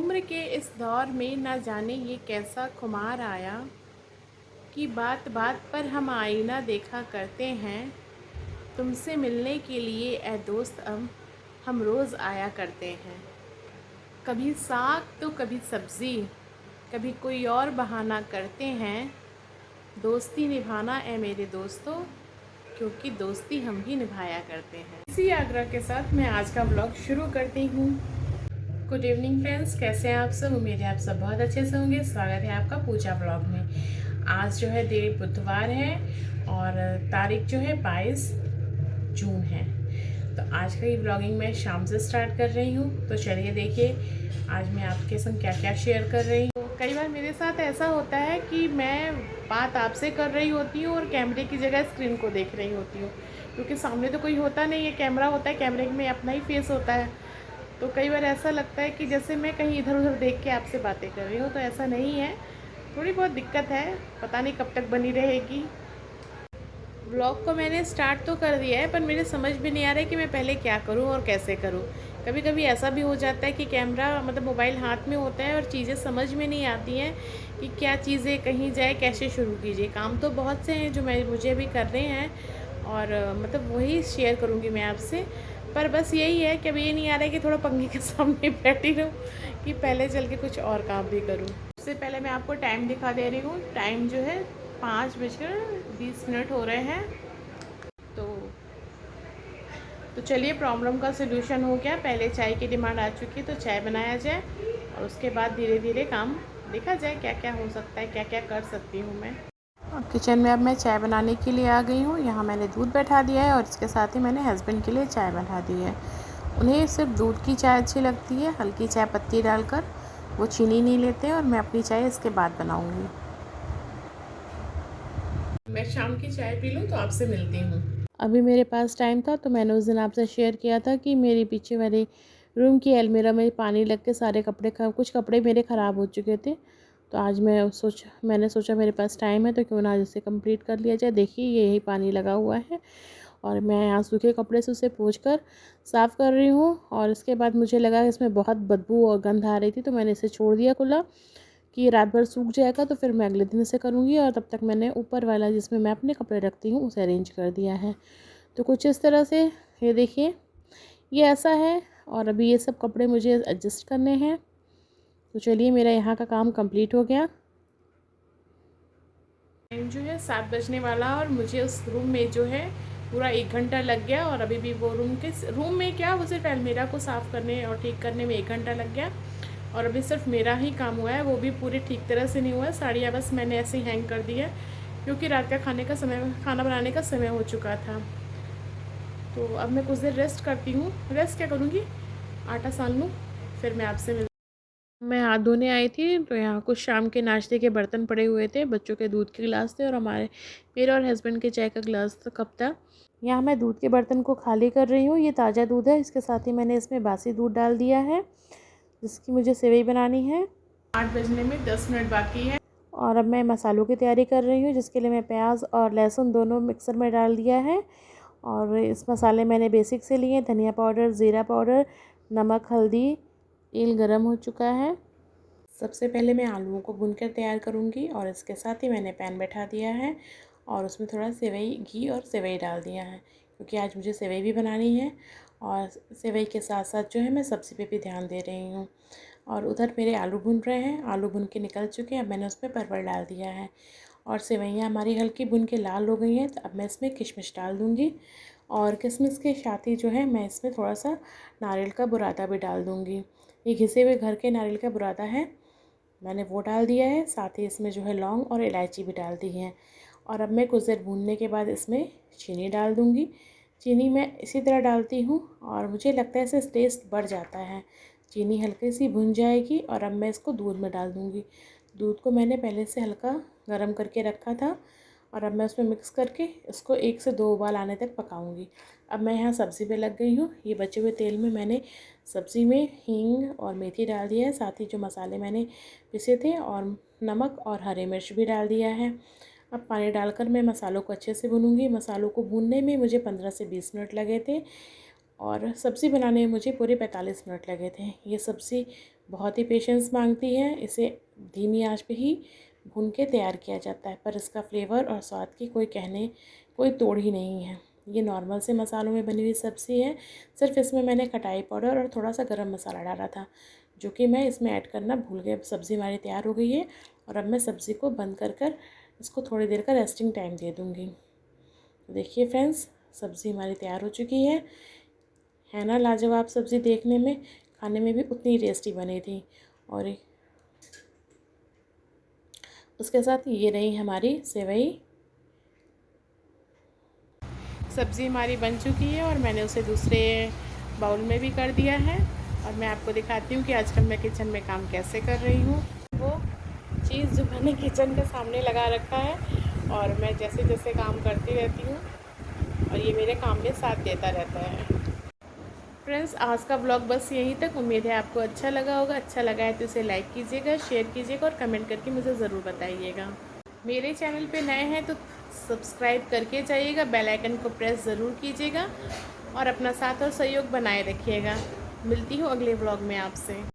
उम्र के इस दौर में न जाने ये कैसा खुमार आया कि बात बात पर हम आईना देखा करते हैं। तुमसे मिलने के लिए ए दोस्त अब हम रोज़ आया करते हैं। कभी साग तो कभी सब्ज़ी, कभी कोई और बहाना करते हैं। दोस्ती निभाना ए मेरे दोस्तों, क्योंकि दोस्ती हम ही निभाया करते हैं। इसी आग्रह के साथ मैं आज का ब्लॉग शुरू करती हूँ। गुड इवनिंग फ्रेंड्स, कैसे हैं आप सब। उम्मीद है आप सब बहुत अच्छे से होंगे। स्वागत है आपका पूजा ब्लॉग में। आज जो है दिन बुधवार है और तारीख जो है 22 जून है। तो आज का ये ब्लॉगिंग मैं शाम से स्टार्ट कर रही हूँ। तो चलिए देखिए आज मैं आपके संग क्या क्या शेयर कर रही हूँ। कई बार मेरे साथ ऐसा होता है कि मैं बात आपसे कर रही होती हूँ और कैमरे की जगह स्क्रीन को देख रही होती हूँ, क्योंकि सामने तो कोई होता नहीं है, कैमरा होता है, कैमरे में अपना ही फेस होता है। तो कई बार ऐसा लगता है कि जैसे मैं कहीं इधर उधर देख के आपसे बातें कर रही हूँ, तो ऐसा नहीं है। थोड़ी बहुत दिक्कत है, पता नहीं कब तक बनी रहेगी। ब्लॉग को मैंने स्टार्ट तो कर दिया है, पर मेरे समझ में नहीं आ रहा है कि मैं पहले क्या करूँ और कैसे करूँ। कभी कभी ऐसा भी हो जाता है कि कैमरा मतलब मोबाइल हाथ में होता है और चीज़ें समझ में नहीं आती हैं कि क्या चीज़ें कहीं जाए, कैसे शुरू कीजिए। काम तो बहुत से हैं जो मुझे अभी कर रहे हैं और मतलब वही शेयर करूँगी मैं आपसे। पर बस यही है कि अभी ये नहीं आ रहा है कि थोड़ा पंखे के सामने बैठी रहूँ कि पहले चल के कुछ और काम भी करूँ। उससे पहले मैं आपको टाइम दिखा दे रही हूँ। टाइम जो है 5:20 हो रहे हैं। तो चलिए प्रॉब्लम का सलूशन हो गया। पहले चाय की डिमांड आ चुकी है तो चाय बनाया जाए और उसके बाद धीरे धीरे काम देखा जाए क्या क्या हो सकता है, क्या क्या कर सकती हूँ मैं। और किचन में अब मैं चाय बनाने के लिए आ गई हूँ। यहाँ मैंने दूध बैठा दिया है और इसके साथ ही मैंने हस्बैंड के लिए चाय बना दी है। उन्हें सिर्फ दूध की चाय अच्छी लगती है, हल्की चाय पत्ती डालकर। वो चीनी नहीं लेते और मैं अपनी चाय इसके बाद बनाऊँगी। मैं शाम की चाय पी लूँ तो आपसे मिलती हूँ। अभी मेरे पास टाइम था तो मैंने उस दिन आपसे शेयर किया था कि मेरे पीछे वाले रूम की अलमीरा में पानी लग के सारे कपड़े कुछ कपड़े मेरे ख़राब हो चुके थे। तो आज मैंने सोचा मेरे पास टाइम है तो क्यों ना आज इसे कंप्लीट कर लिया जाए। देखिए ये यही पानी लगा हुआ है और मैं यहाँ सूखे कपड़े से उसे पोंछ कर साफ़ कर रही हूँ। और इसके बाद मुझे लगा कि इसमें बहुत बदबू और गंध आ रही थी, तो मैंने इसे छोड़ दिया खुला कि ये रात भर सूख जाएगा, तो फिर मैं अगले दिन इसे करूँगी। और तब तक मैंने ऊपर वाला जिसमें मैं अपने कपड़े रखती हूँ उसे अरेंज कर दिया है। तो कुछ इस तरह से ये देखिए ये ऐसा है। और अभी ये सब कपड़े मुझे एडजस्ट करने हैं। तो चलिए मेरा यहाँ का काम कंप्लीट हो गया। टाइम जो है 7 बजने वाला और मुझे उस रूम में जो है पूरा 1 घंटा लग गया। और अभी भी वो रूम में क्या, वो सिर्फ अलमीरा को साफ़ करने और ठीक करने में 1 घंटा लग गया। और अभी सिर्फ मेरा ही काम हुआ है, वो भी पूरी ठीक तरह से नहीं हुआ है। साड़ियाँ बस मैंने ऐसे ही हैंग कर दी है क्योंकि रात का खाना बनाने का समय हो चुका था। तो अब मैं कुछ देर रेस्ट करती हूँ। रेस्ट क्या करूँगी, आटा सान लूँ, फिर मैं आपसे मैं हाथ धोने आई थी तो यहाँ कुछ शाम के नाश्ते के बर्तन पड़े हुए थे। बच्चों के दूध के गिलास थे और मेरे और हस्बैंड के चाय का गिलास कप था। यहाँ मैं दूध के बर्तन को खाली कर रही हूँ। ये ताज़ा दूध है, इसके साथ ही मैंने इसमें बासी दूध डाल दिया है जिसकी मुझे सेवई बनानी है। 8 बजने में 10 मिनट बाकी है। और अब मैं मसालों की तैयारी कर रही हूँ, जिसके लिए मैं प्याज और लहसुन दोनों मिक्सर में डाल दिया है। और इस मसाले मैंने बेसिक से लिए, धनिया पाउडर, ज़ीरा पाउडर, नमक, हल्दी। तेल गरम हो चुका है। सबसे पहले मैं आलूओं को भूनकर तैयार करूँगी और इसके साथ ही मैंने पैन बैठा दिया है और उसमें थोड़ा घी और सेवई डाल दिया है, क्योंकि आज मुझे सेवई भी बनानी है। और सेवई के साथ साथ जो है मैं सब्ज़ी पे भी ध्यान दे रही हूँ। और उधर मेरे आलू भुन रहे हैं, आलू भुन के निकल चुके हैं। अब मैंने उसमें परवल डाल दिया है और सेवइयाँ हमारी हल्की भुन के लाल हो गई हैं। तो अब मैं इसमें किशमिश डाल दूँगी और किशमिश के साथ ही जो है मैं इसमें थोड़ा सा नारियल का बुरादा भी डाल दूँगी। ये घिसे हुए घर के नारियल का बुरादा है, मैंने वो डाल दिया है। साथ ही इसमें जो है लौंग और इलायची भी डाल दी है। और अब मैं कुछ देर भूनने के बाद इसमें चीनी डाल दूँगी। चीनी मैं इसी तरह डालती हूँ और मुझे लगता है इससे टेस्ट बढ़ जाता है। चीनी हल्की सी भुन जाएगी और अब मैं इसको दूध में डाल दूँगी। दूध को मैंने पहले से हल्का गर्म करके रखा था और अब मैं उसमें मिक्स करके इसको 1 से 2 उबाल आने तक पकाऊंगी। अब मैं यहाँ सब्ज़ी पे लग गई हूँ। ये बचे हुए तेल में मैंने सब्ज़ी में हींग और मेथी डाल दिया है, साथ ही जो मसाले मैंने पिसे थे और नमक और हरी मिर्च भी डाल दिया है। अब पानी डालकर मैं मसालों को अच्छे से भूनूंगी। मसालों को भूनने में मुझे 15 से 20 मिनट लगे थे और सब्ज़ी बनाने में मुझे पूरे 45 मिनट लगे थे। ये सब्ज़ी बहुत ही पेशेंस मांगती है। इसे धीमी आंच पे ही भून के तैयार किया जाता है, पर इसका फ्लेवर और स्वाद की कोई तोड़ ही नहीं है। ये नॉर्मल से मसालों में बनी हुई सब्ज़ी है। सिर्फ इसमें मैंने खटाई पाउडर और थोड़ा सा गरम मसाला डाला था, जो कि मैं इसमें ऐड करना भूल गई। सब्ज़ी हमारी तैयार हो गई है और अब मैं सब्ज़ी को बंद कर इसको थोड़ी देर का रेस्टिंग टाइम दे दूँगी। देखिए फ्रेंड्स, सब्ज़ी हमारी तैयार हो चुकी है ना लाजवाब सब्ज़ी। देखने में, खाने में भी उतनी टेस्टी बनी थी। और उसके साथ ये रही हमारी सेवई। सब्ज़ी हमारी बन चुकी है और मैंने उसे दूसरे बाउल में भी कर दिया है। और मैं आपको दिखाती हूँ कि आजकल मैं किचन में काम कैसे कर रही हूँ। वो चीज़ जो मैंने किचन के सामने लगा रखा है और मैं जैसे जैसे काम करती रहती हूँ और ये मेरे काम में साथ देता रहता है। फ्रेंड्स, आज का ब्लॉग बस यहीं तक। उम्मीद है आपको अच्छा लगा होगा। अच्छा लगा है तो इसे लाइक कीजिएगा, शेयर कीजिएगा और कमेंट करके मुझे ज़रूर बताइएगा। मेरे चैनल पे नए हैं तो सब्सक्राइब करके जाइएगा, बेल आइकन को प्रेस ज़रूर कीजिएगा और अपना साथ और सहयोग बनाए रखिएगा। मिलती हूँ अगले ब्लॉग में आपसे।